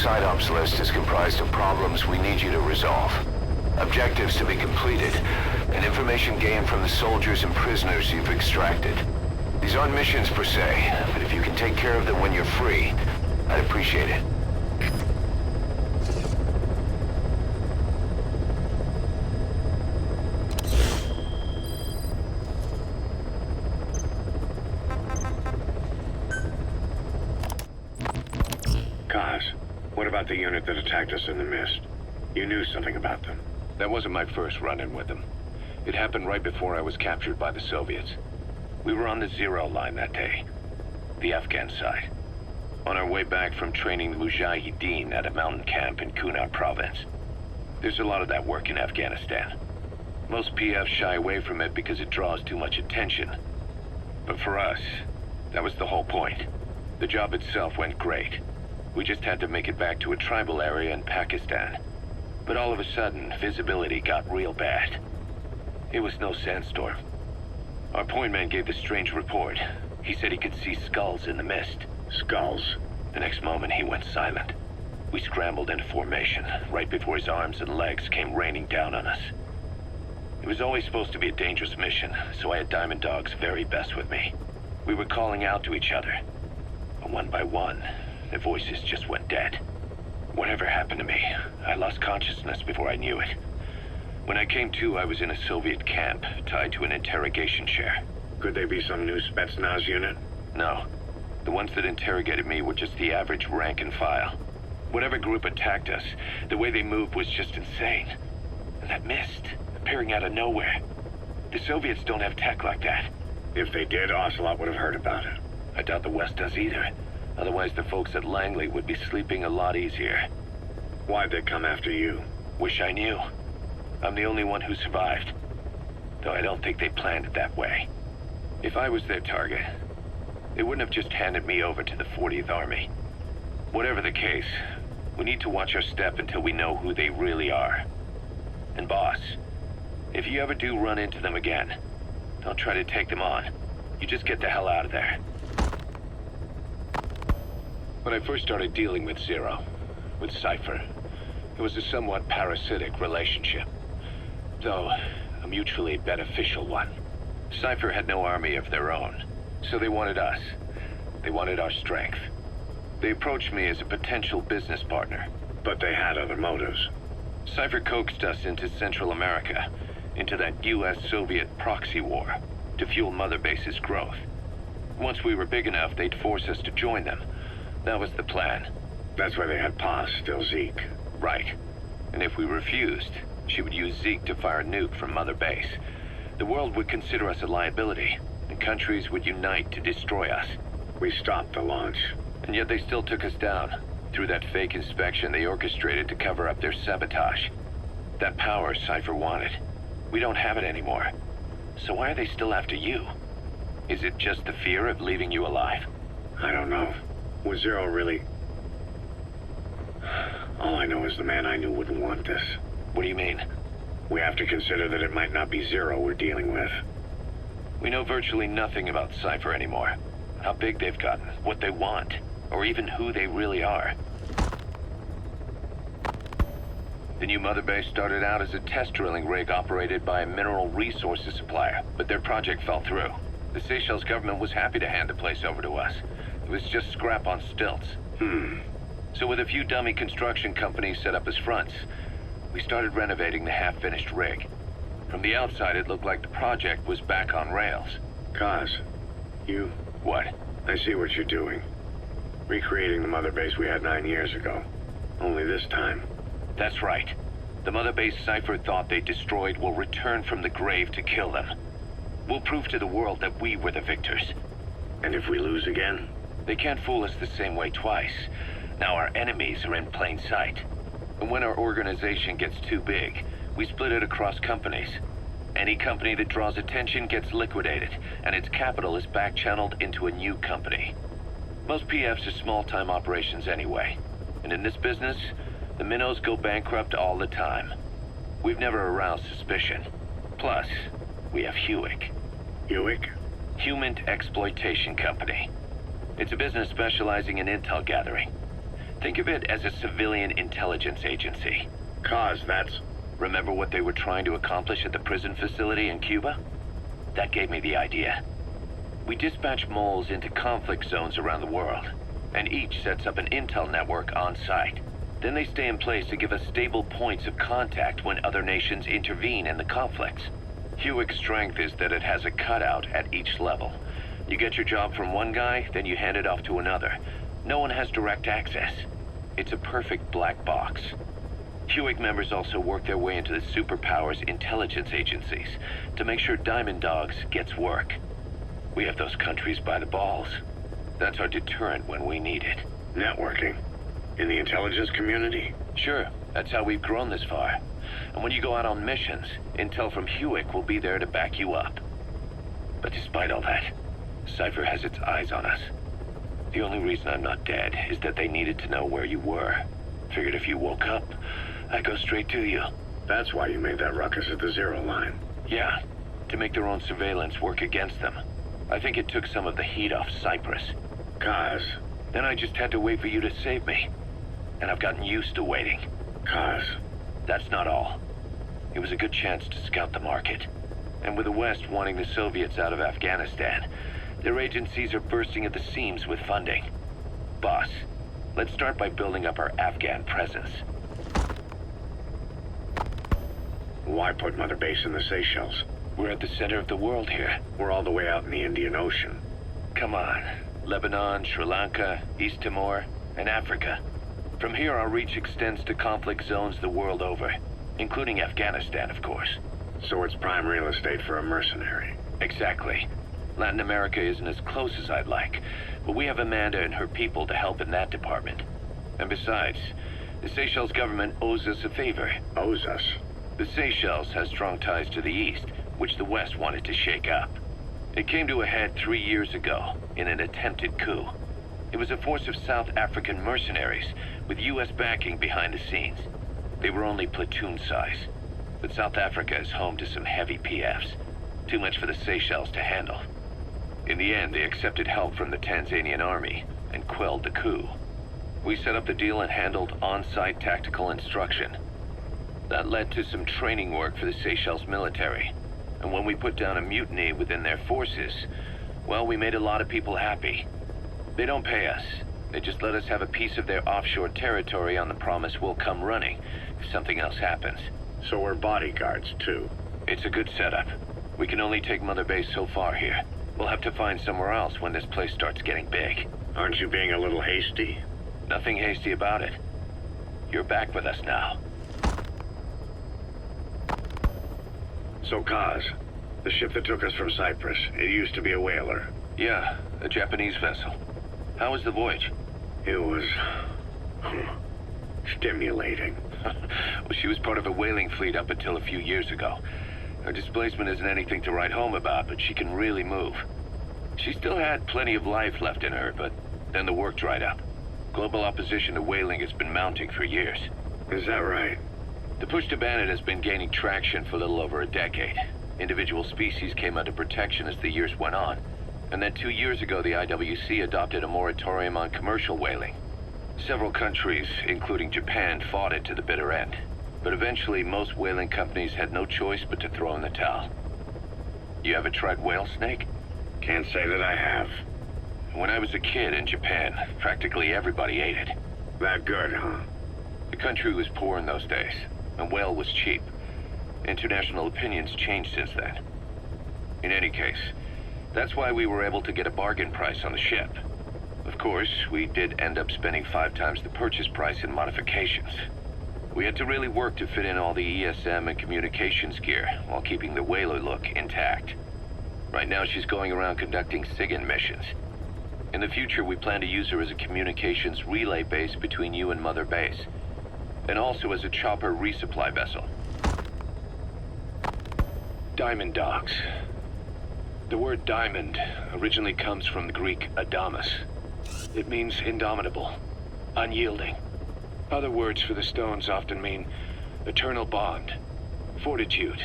side ops list is comprised of problems we need you to resolve. Objectives to be completed, and information gained from the soldiers and prisoners you've extracted. These aren't missions per se, but if you can take care of them when you're free, I'd appreciate it. Kaz, what about the unit that attacked us in the mist? You knew something about them. That wasn't my first run-in with them. It happened right before I was captured by the Soviets. We were on the Zero line that day, the Afghan side, on our way back from training the Mujahideen at a mountain camp in Kunar province. There's a lot of that work in Afghanistan. Most PFs shy away from it because it draws too much attention. But for us, that was the whole point. The job itself went great. We just had to make it back to a tribal area in Pakistan. But all of a sudden, visibility got real bad. It was no sandstorm. Our point man gave this strange report. He said he could see skulls in the mist. Skulls? The next moment, he went silent. We scrambled into formation, right before his arms and legs came raining down on us. It was always supposed to be a dangerous mission, so I had Diamond Dog's very best with me. We were calling out to each other. But one by one, the voices just went dead. Whatever happened to me, I lost consciousness before I knew it. When I came to, I was in a Soviet camp, tied to an interrogation chair. Could they be some new Spetsnaz unit? No. The ones that interrogated me were just the average rank and file. Whatever group attacked us, the way they moved was just insane. And that mist, appearing out of nowhere. The Soviets don't have tech like that. If they did, Ocelot would have heard about it. I doubt the West does either. Otherwise, the folks at Langley would be sleeping a lot easier. Why'd they come after you? Wish I knew. I'm the only one who survived. Though I don't think they planned it that way. If I was their target, they wouldn't have just handed me over to the 40th Army. Whatever the case, we need to watch our step until we know who they really are. And boss, if you ever do run into them again, don't try to take them on. You just get the hell out of there. When I first started dealing with Zero, with Cypher, it was a somewhat parasitic relationship. Though, a mutually beneficial one. Cypher had no army of their own, so they wanted us. They wanted our strength. They approached me as a potential business partner. But they had other motives. Cypher coaxed us into Central America, into that US-Soviet proxy war, to fuel Mother Base's growth. Once we were big enough, they'd force us to join them. That was the plan. That's why they had Paz, still Zeke. Right. And if we refused, she would use Zeke to fire a nuke from Mother Base. The world would consider us a liability, and countries would unite to destroy us. We stopped the launch. And yet they still took us down, through that fake inspection they orchestrated to cover up their sabotage. That power Cypher wanted. We don't have it anymore. So why are they still after you? Is it just the fear of leaving you alive? I don't know. Was Zero really... All I know is the man I knew wouldn't want this. What do you mean? We have to consider that it might not be Zero we're dealing with. We know virtually nothing about Cypher anymore. How big they've gotten, what they want, or even who they really are. The new Mother Base started out as a test drilling rig operated by a mineral resources supplier, but their project fell through. The Seychelles government was happy to hand the place over to us. It was just scrap on stilts. So with a few dummy construction companies set up as fronts, we started renovating the half-finished rig. From the outside, it looked like the project was back on rails. Kaz, you... What? I see what you're doing. Recreating the Mother Base we had 9 years ago. Only this time. That's right. The Mother Base Cypher thought they destroyed will return from the grave to kill them. We'll prove to the world that we were the victors. And if we lose again? They can't fool us the same way twice. Now our enemies are in plain sight. And when our organization gets too big, we split it across companies. Any company that draws attention gets liquidated, and its capital is back-channeled into a new company. Most PFs are small-time operations anyway. And in this business, the minnows go bankrupt all the time. We've never aroused suspicion. Plus, we have Hewick. Hewick? Human Exploitation Company. It's a business specializing in intel gathering. Think of it as a civilian intelligence agency. Cause that's... Remember what they were trying to accomplish at the prison facility in Cuba? That gave me the idea. We dispatch moles into conflict zones around the world, and each sets up an intel network on site. Then they stay in place to give us stable points of contact when other nations intervene in the conflicts. Hewick's strength is that it has a cutout at each level. You get your job from one guy, then you hand it off to another. No one has direct access. It's a perfect black box. Hewick members also work their way into the superpowers intelligence agencies to make sure Diamond Dogs gets work. We have those countries by the balls. That's our deterrent when we need it. networking. In the intelligence community? Sure, that's how we've grown this far. And when you go out on missions, intel from Hewick will be there to back you up. But despite all that, Cypher has its eyes on us. The only reason I'm not dead is that they needed to know where you were. Figured if you woke up, I'd go straight to you. That's why you made that ruckus at the Zero line. Yeah, to make their own surveillance work against them. I think it took some of the heat off Cyprus. Kaz. Then I just had to wait for you to save me. And I've gotten used to waiting. Kaz. That's not all. It was a good chance to scout the market. And with the West wanting the Soviets out of Afghanistan, their agencies are bursting at the seams with funding. Boss, let's start by building up our Afghan presence. Why put Mother Base in the Seychelles? We're at the center of the world here. We're all the way out in the Indian Ocean. Come on. Lebanon, Sri Lanka, East Timor, and Africa. From here, our reach extends to conflict zones the world over, including Afghanistan, of course. So it's prime real estate for a mercenary. Exactly. Latin America isn't as close as I'd like, but we have Amanda and her people to help in that department. And besides, the Seychelles government owes us a favor. Owes us? The Seychelles has strong ties to the east, which the West wanted to shake up. It came to a head 3 years ago in an attempted coup. It was a force of South African mercenaries with U.S. backing behind the scenes. They were only platoon size, but South Africa is home to some heavy PFs, too much for the Seychelles to handle. In the end, they accepted help from the Tanzanian army and quelled the coup. We set up the deal and handled on-site tactical instruction. That led to some training work for the Seychelles military. And when we put down a mutiny within their forces, well, we made a lot of people happy. They don't pay us. They just let us have a piece of their offshore territory on the promise we'll come running if something else happens. So we're bodyguards, too. It's a good setup. We can only take Mother Base so far here. We'll have to find somewhere else when this place starts getting big. Aren't you being a little hasty? Nothing hasty about it. You're back with us now. So, Kaz, the ship that took us from Cyprus, it used to be a whaler. Yeah, a Japanese vessel. How was the voyage? It was... stimulating. Well, she was part of a whaling fleet up until a few years ago. Her displacement isn't anything to write home about, but she can really move. She still had plenty of life left in her, but then the work dried up. Global opposition to whaling has been mounting for years. Is that right? The push to ban it has been gaining traction for a little over a decade. Individual species came under protection as the years went on. And then 2 years ago, the IWC adopted a moratorium on commercial whaling. Several countries, including Japan, fought it to the bitter end. But eventually, most whaling companies had no choice but to throw in the towel. You ever tried whale snake? Can't say that I have. When I was a kid in Japan, practically everybody ate it. That good, huh? The country was poor in those days, and whale was cheap. International opinions changed since then. In any case, that's why we were able to get a bargain price on the ship. Of course, we did end up spending 5 times the purchase price in modifications. We had to really work to fit in all the ESM and communications gear while keeping the whaler look intact. Right now, she's going around conducting SIGINT missions. In the future, we plan to use her as a communications relay base between you and Mother Base, and also as a chopper resupply vessel. Diamond Dogs. The word diamond originally comes from the Greek adamas. It means indomitable, unyielding. Other words for the stones often mean eternal bond, fortitude,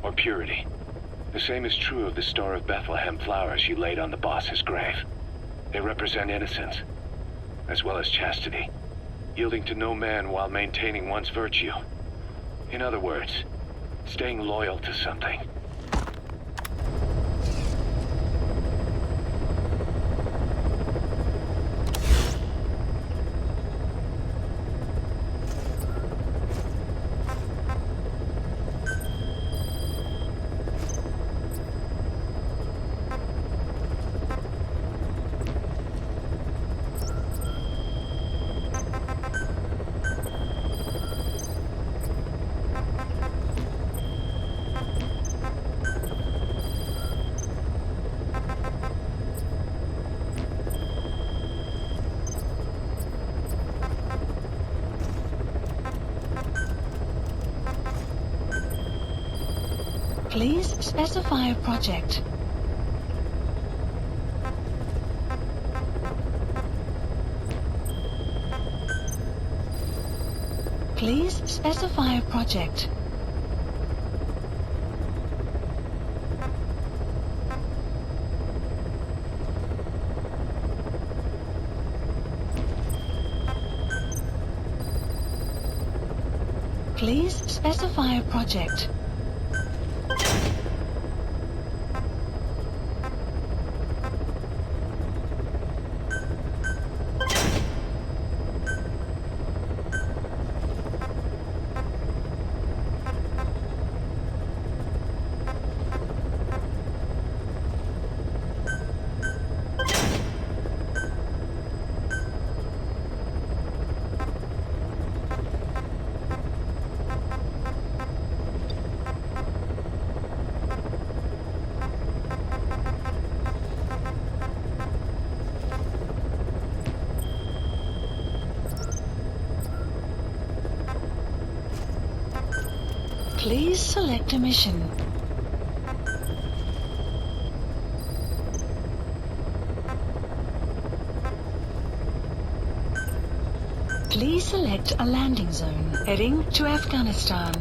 or purity. The same is true of the Star of Bethlehem flowers you laid on the boss's grave. They represent innocence, as well as chastity. yielding to no man while maintaining one's virtue. In other words, staying loyal to something. Please specify a project. Please specify a project. Please specify a project. Please select a mission. Please select a landing zone heading to Afghanistan.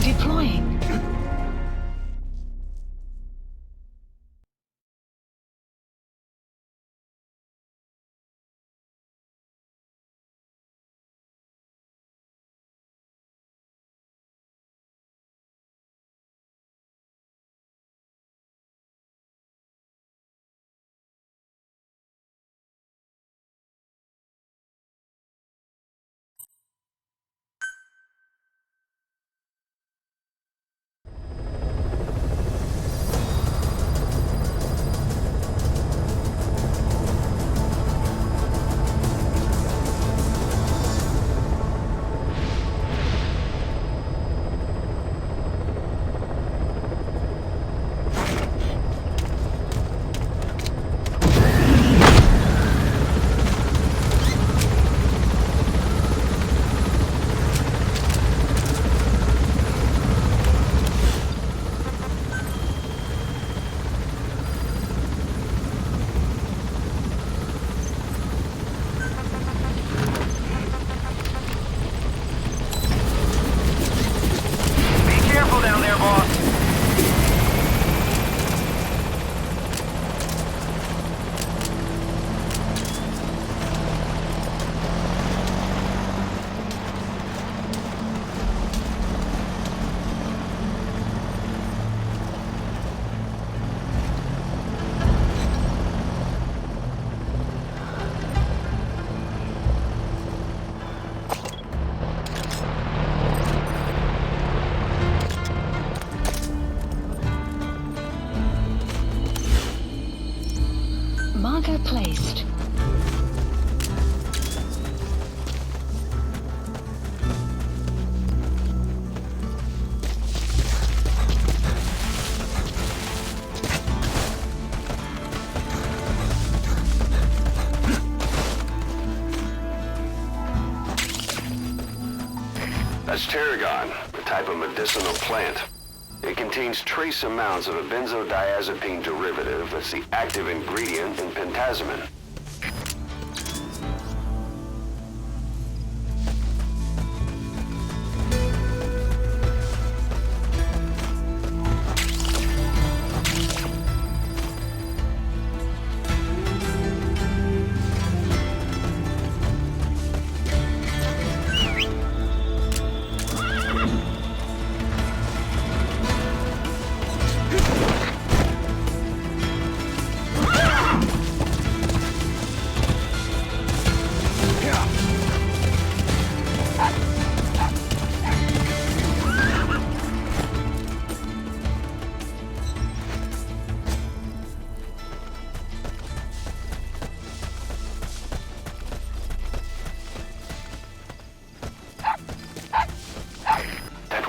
Deploying. Marker placed. That's tarragon, a type of medicinal plant. It contains trace amounts of a benzodiazepine derivative that's the active ingredient in pentazimine.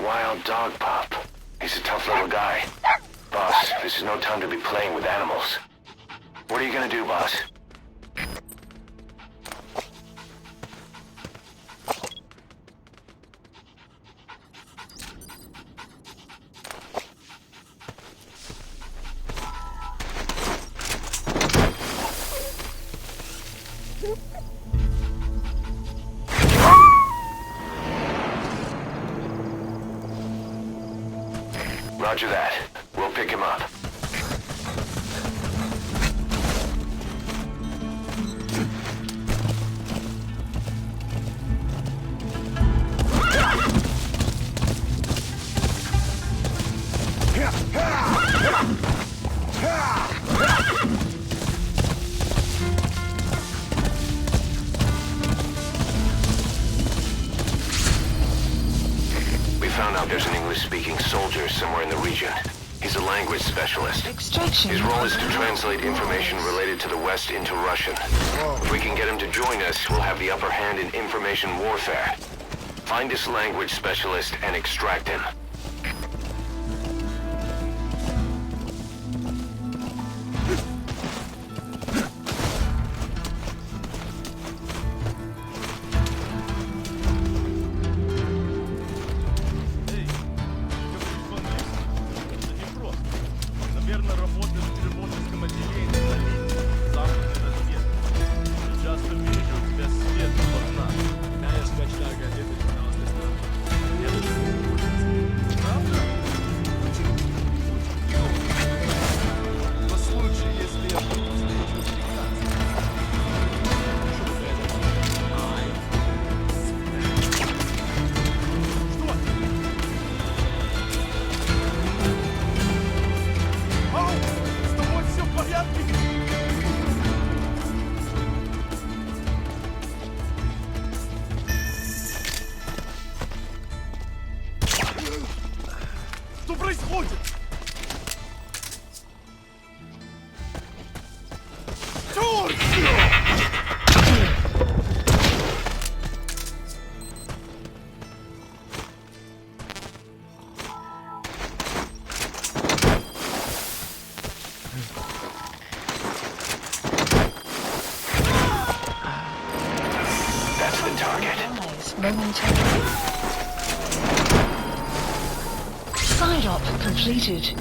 Wild dog pup. He's a tough little guy. Boss, this is no time to be playing with animals. What are you gonna do, boss? Roger that. We'll pick him up. We found out there's an English-speaking soldier somewhere in the region. He's a language specialist. Extraction. His role is to translate information related to the West into Russian. If we can get him to join us, we'll have the upper hand in information warfare. Find this language specialist and extract him. Наверное, работает в переводческом отделении на линии западной разведки. Сейчас увижу, у тебя свет полна. Знаешь, скачная газета 19 стран. Правда? По случаю, если я вдруг встречу приказ. Что это? Ай. Что? Ау! С тобой все в порядке? Что происходит? Черт! That's the target. Eyes momentarily. Side op completed.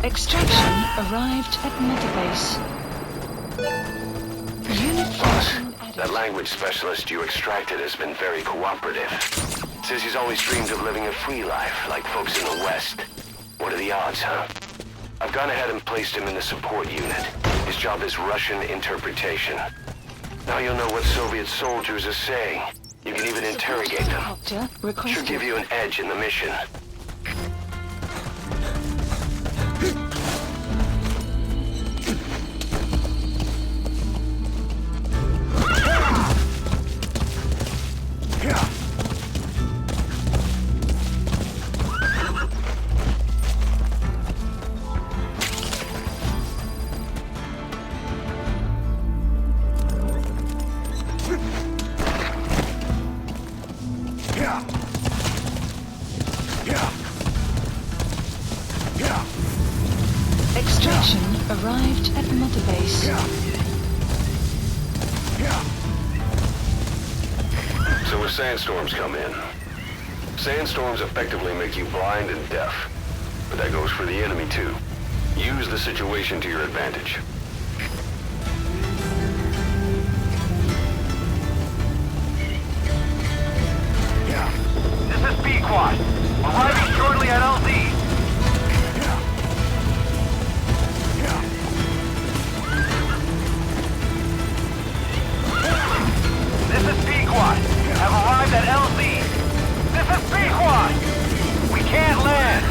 Extraction arrived at Mother Base. Unit function That added. language specialist you extracted has been very cooperative. Says he's always dreamed of living a free life, like folks in the West. What are the odds, huh? I've gone ahead and placed him in the support unit. His job is Russian interpretation. Now you'll know what Soviet soldiers are saying. You can even interrogate them. Helicopter Should requested. give you an edge in the mission. Extraction arrived at Mother Base. So when sandstorms come in, Sandstorms effectively make you blind and deaf. But that goes for the enemy too. Use the situation to your advantage. This is Pequod. Arriving shortly at LZ. This is Pequod. Have arrived at LZ. This is Pequod. We can't land.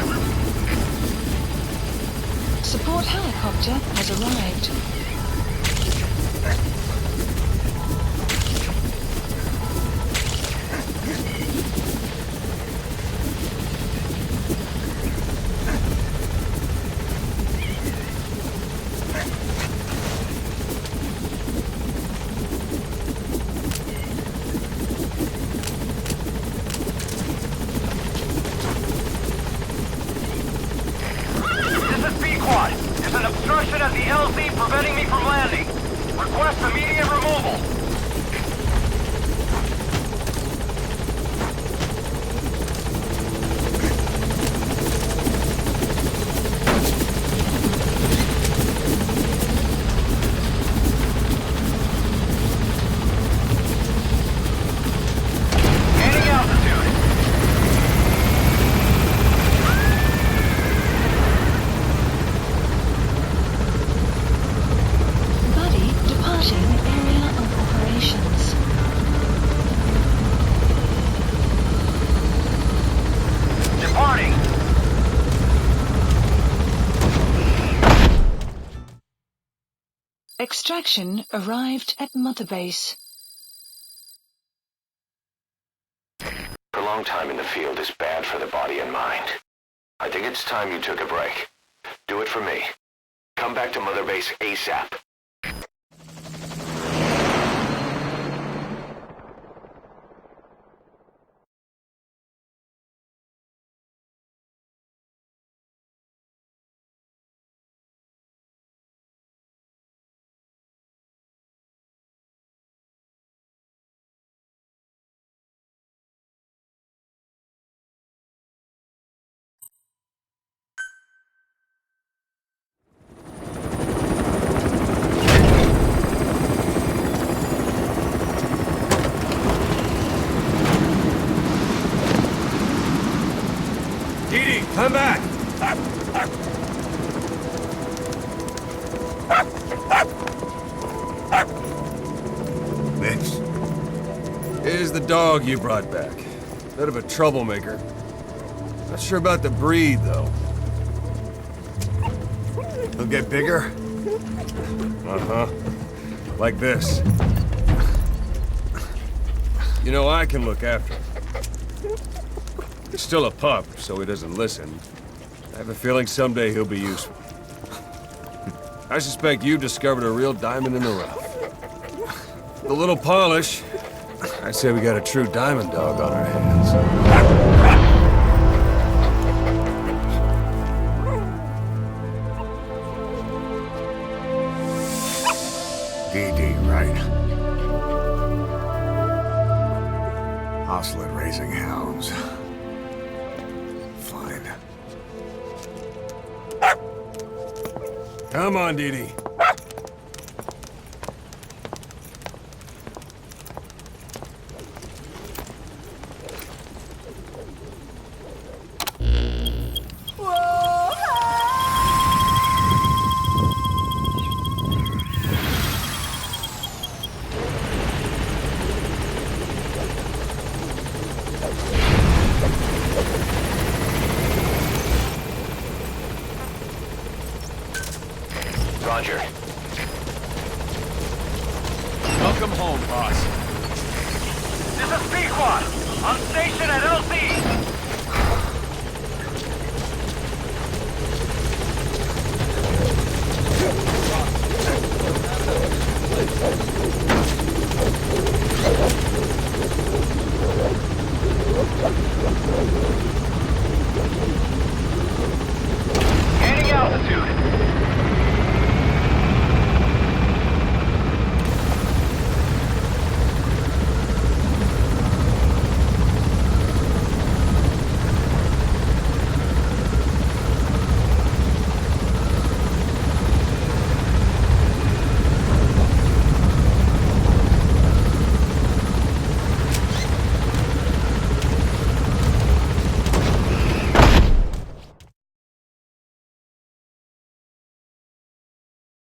Support helicopter has arrived. There's an obstruction at the LZ preventing me from landing. Request immediate removal. Gaining altitude. Buddy departing area of operations. Departing. Extraction arrived at Mother Base. Prolonged time in the field is bad for the body and mind. I think it's time you took a break. Do it for me. Come back to Mother Base ASAP. Didi, come back! Mix. Here's the dog you brought back. Bit of a troublemaker. Not sure about the breed, though. He'll get bigger? Uh-huh. Like this. You know, I can look after him. He's still a pup, so he doesn't listen. I have a feeling someday he'll be useful. I suspect you discovered a real diamond in the rough. With a little polish, I'd say we got a true diamond dog on our hands. Didi, right? Hostile at raising hounds. Fine. Come on, Didi. Roger. Welcome home, boss.